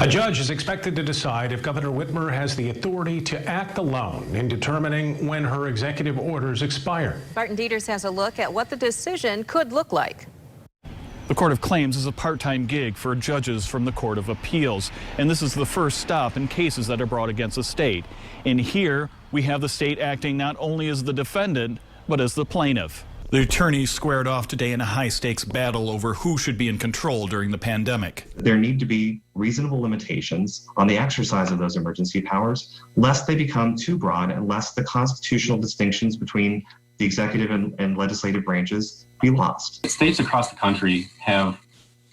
A judge is expected to decide if Governor Whitmer has the authority to act alone in determining when her executive orders expire. Barton Dieters has a look at what the decision could look like. The Court of Claims is a part-time gig for judges from the Court of Appeals, and this is the first stop in cases that are brought against the state. And here we have the state acting not only as the defendant, but as the plaintiff. The attorneys squared off today in a high-stakes battle over who should be in control during the pandemic. There need to be reasonable limitations on the exercise of those emergency powers, lest they become too broad and lest the constitutional distinctions between the executive and legislative branches be lost. States across the country have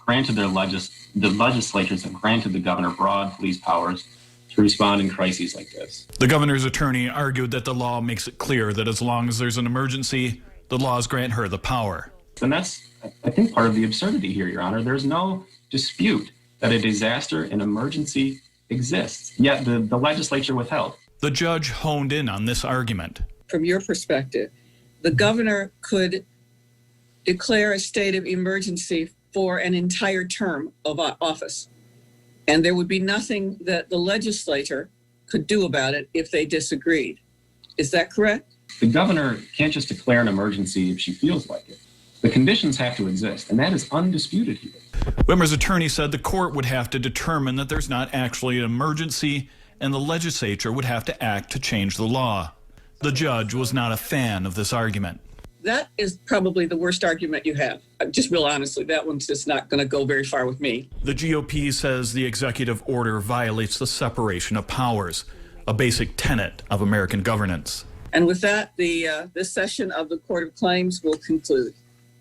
granted the legislatures have granted the governor broad police powers to respond in crises like this. The governor's attorney argued that the law makes it clear that as long as there's an emergency, the laws grant her the power. And that's, I think, part of the absurdity here, Your Honor. There's no dispute that a disaster and emergency exists, yet the legislature withheld. The judge honed in on this argument. From your perspective, the governor could declare a state of emergency for an entire term of office, and there would be nothing that the legislature could do about it if they disagreed. Is that correct? The governor can't just declare an emergency if she feels like it. The conditions have to exist, and that is undisputed here. Whitmer's attorney said the court would have to determine that there's not actually an emergency, and the legislature would have to act to change the law. The judge was not a fan of this argument. That is probably the worst argument you have. Just real honestly, that one's just not going to go very far with me. The GOP says the executive order violates the separation of powers, a basic tenet of American governance. And with that, this session of the Court of Claims will conclude.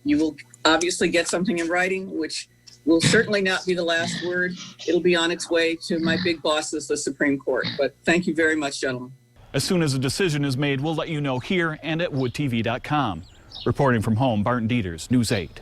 You will obviously get something in writing, which will certainly not be the last word. It'll be on its way to my big bosses, the Supreme Court. But thank you very much, gentlemen. As soon as a decision is made, we'll let you know here and at woodtv.com. Reporting from home, Barton Dieters, News 8.